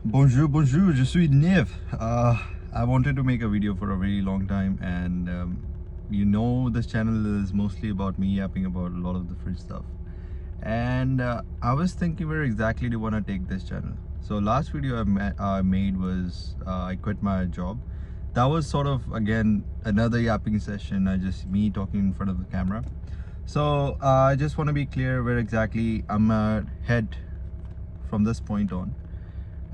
Bonjour, bonjour, je suis Nev. I wanted to make a video for a very long time, and this channel is mostly about me yapping about a lot of different stuff. And I was thinking where exactly do you want to take this channel. So last video I made was I quit my job. That was sort of again another yapping session, just me talking in front of the camera. So I just want to be clear where exactly I'm head from this point on,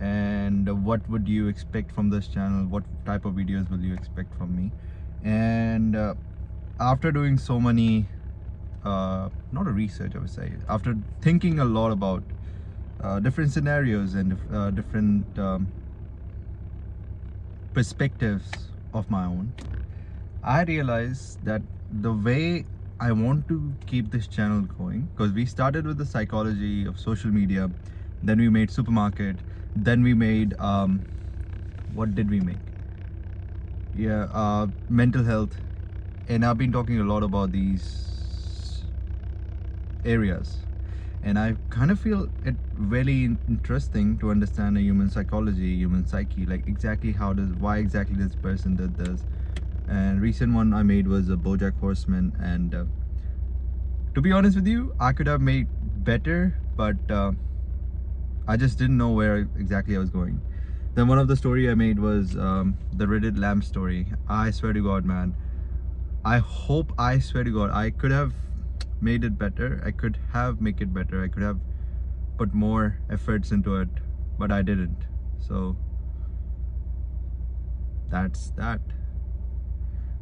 and what would you expect from this channel, what type of videos will you expect from me. And after doing so many not a research, I would say, after thinking a lot about different scenarios and different perspectives of my own, I realized that the way I want to keep this channel going, because we started with the psychology of social media, then we made supermarket, then we made what did we make? Mental health, and I've been talking a lot about these areas, and I kind of feel it very interesting to understand a human psychology, human psyche, like exactly why exactly this person did this. And recent one I made was a BoJack Horseman, and to be honest with you, I could have made better, but I just didn't know where exactly I was going. Then one of the story I made was the Reddit lamp story. I swear to God, man, I swear to God, I could have made it better. I could have make it better. I could have put more efforts into it, but I didn't. So that's that.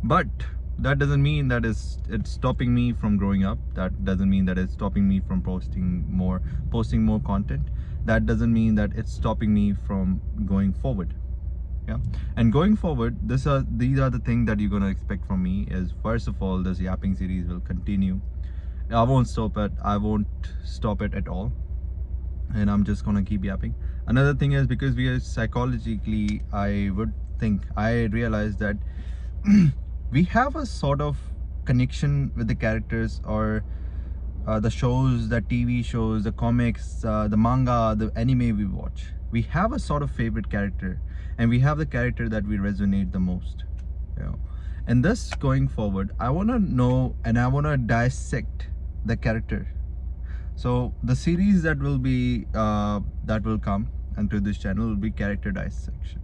But that doesn't mean that it's stopping me from growing up. That doesn't mean that it's stopping me from posting more content. That doesn't mean that it's stopping me from going forward. Yeah, and going forward, these are the things that you're gonna expect from me. Is first of all, this yapping series will continue. I won't stop it at all, and I'm just gonna keep yapping. Another thing is, because we are psychologically, I realized that we have a sort of connection with the characters, or the shows, the TV shows, the comics, the manga, the anime we watch. We have a sort of favorite character, and we have the character that we resonate the most. You know, and thus going forward, I want to know and I want to dissect the character. So the series that will come into this channel will be character dissection.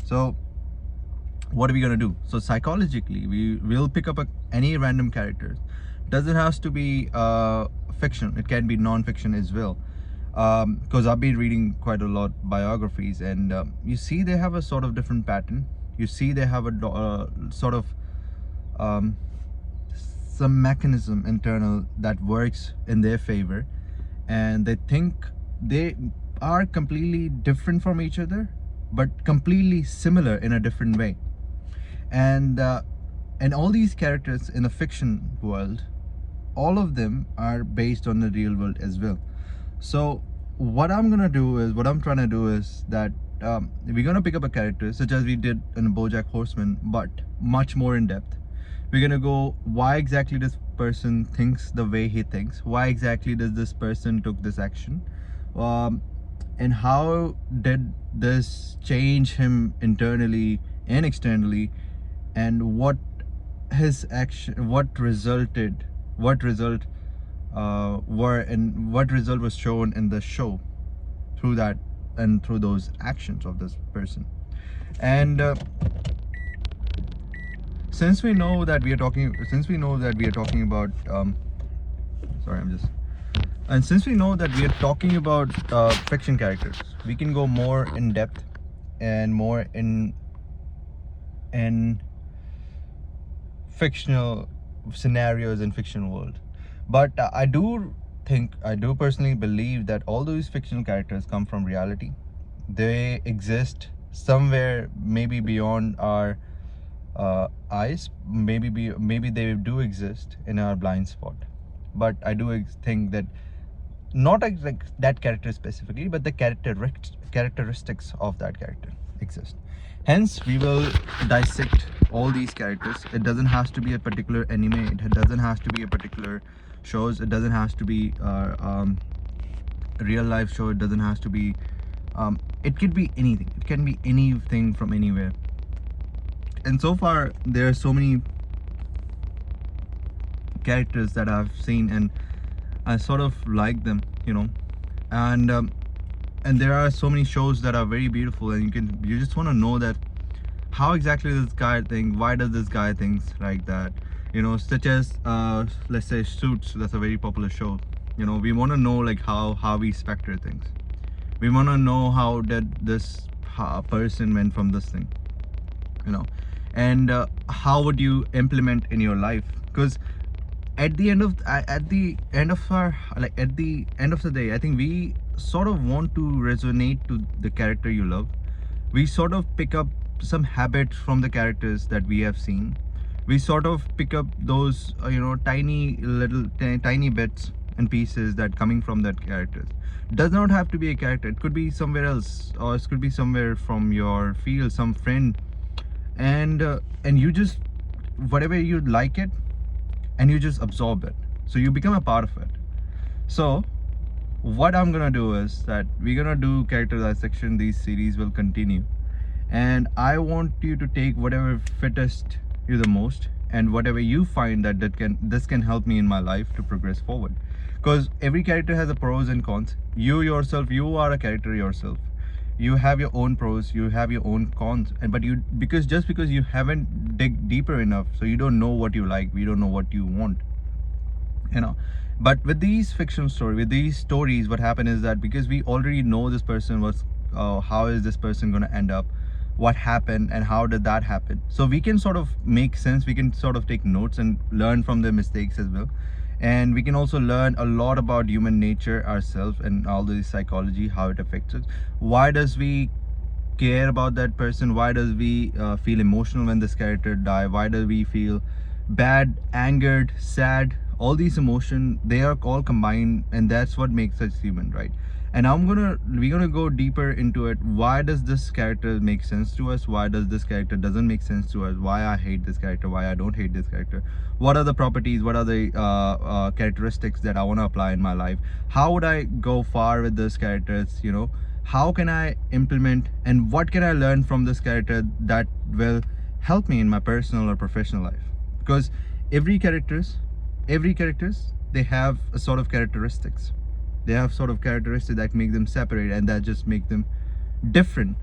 So what are we gonna do? So psychologically, we will pick up any random characters. Doesn't have to be fiction. It can be non-fiction as well. Because I've been reading quite a lot biographies, and you see they have a sort of different pattern. You see they have a sort of some mechanism internal that works in their favor, and they think they are completely different from each other, but completely similar in a different way. And all these characters in the fiction world, all of them are based on the real world as well. So what I'm trying to do is that we're gonna pick up a character such as we did in BoJack Horseman, but much more in depth. We're gonna go why exactly this person thinks the way he thinks, why exactly does this person took this action, and how did this change him internally and externally, and what his action, what result were, and what result was shown in the show through that and through those actions of this person. And since we know that we are talking about since we know that we are talking about fiction characters, we can go more in depth and more in fictional scenarios in fiction world. But I do personally believe that all those fictional characters come from reality. They exist somewhere, maybe beyond our eyes. Maybe they do exist in our blind spot. But I do think that not like that character specifically, but the characteristics of that character exist. Hence, we will dissect all these characters. It doesn't have to be a particular anime. It doesn't have to be a particular shows. It doesn't have to be a real life show. It doesn't have to be It could be anything, it can be anything from anywhere. And so far there are so many characters that I've seen, and I sort of like them, you know. And there are so many shows that are very beautiful, and you just want to know that how exactly this guy think, why does this guy thinks like that, you know, such as let's say Suits. That's a very popular show. You know, we want to know like how we Spectre things. We want to know how did this person went from this thing, you know, and how would you implement in your life. Because at the end of our, like at the end of the day, I think we sort of want to resonate to the character you love. We sort of pick up some habits from the characters that we have seen. We sort of pick up those you know, tiny bits and pieces that coming from that characters. Does not have to be a character, it could be somewhere else, or it could be somewhere from your field, some friend. And you just, whatever you like it, and you just absorb it, so you become a part of it. So what I'm gonna do is that we're gonna do character dissection. These series will continue, and I want you to take whatever fittest you the most, and whatever you find that this can help me in my life to progress forward. Because every character has a pros and cons. You yourself, you are a character yourself. You have your own pros, you have your own cons, and but you, because you haven't dig deeper enough, so you don't know what you like, we don't know what you want, you know. But with these fiction story, with these stories, what happened is that because we already know this person was how is this person going to end up, what happened and how did that happen, so we can sort of make sense, we can sort of take notes and learn from their mistakes as well. And we can also learn a lot about human nature ourselves, and all the psychology, how it affects us. Why does we care about that person? Why does we feel emotional when this character die? Why do we feel bad, angered, sad? All these emotions, they are all combined, and that's what makes us human, right? And we're gonna go deeper into it. Why does this character make sense to us? Why does this character doesn't make sense to us? Why I hate this character, why I don't hate this character? What are the properties, what are the characteristics that I want to apply in my life? How would I go far with those characters, you know? How can I implement, and what can I learn from this character that will help me in my personal or professional life? Because every characters, they have a sort of characteristics. They have sort of characteristics that make them separate, and that just make them different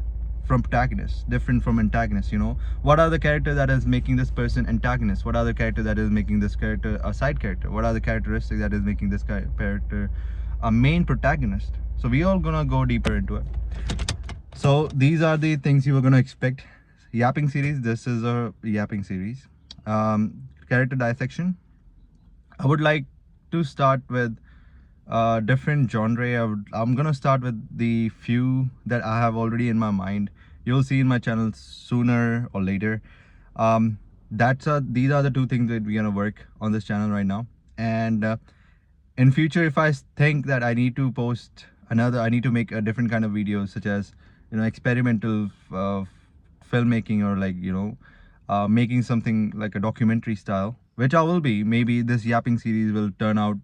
from protagonists, different from antagonists, you know. What are the character that is making this person antagonist? What are the character that is making this character a side character? What are the characteristics that is making this character a main protagonist? So we all gonna go deeper into it. So these are the things you were gonna expect. Yapping series, this is a yapping series. Character dissection, I would like to start with different genre. I'm gonna start with the few that I have already in my mind. You'll see in my channel sooner or later. These are the two things that we're gonna work on this channel right now. And in future, if I think that I need to I need to make a different kind of videos, such as, you know, experimental filmmaking, or like, you know, making something like a documentary style, which I will be. Maybe this yapping series will turn out,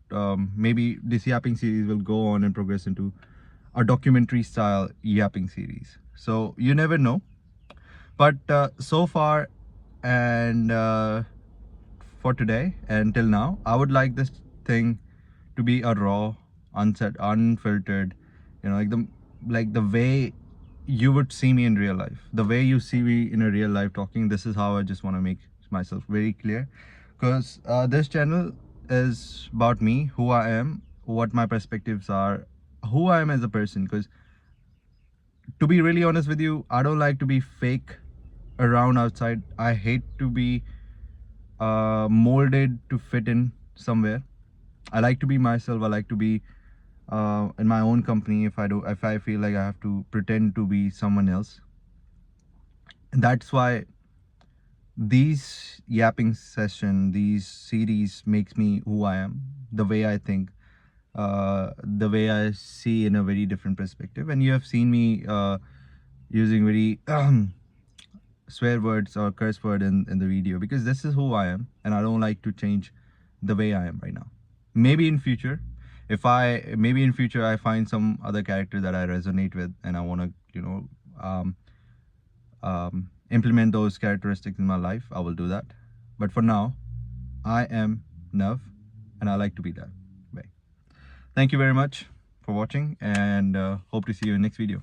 maybe this yapping series will go on and progress into a documentary style yapping series. So you never know. But so far, and for today and till now, I would like this thing to be a raw, unfiltered, you know, like the way you would see me in real life, the way you see me in a real life talking. This is how I just want to make myself very clear. Because this channel is about me, who I am, what my perspectives are, who I am as a person. Because to be really honest with you, I don't like to be fake around outside. I hate to be molded to fit in somewhere. I like to be myself. I like to be in my own company. If I feel like I have to pretend to be someone else, and that's why these yapping session, these series makes me who I am, the way I think, the way I see in a very different perspective. And you have seen me using very swear words or curse word in the video, because this is who I am, and I don't like to change the way I am right now. Maybe in future, if I maybe in future I find some other character that I resonate with and I want to, you know, implement those characteristics in my life, I will do that. But for now, I am Nav, and I like to be that way. Thank you very much for watching, and hope to see you in the next video.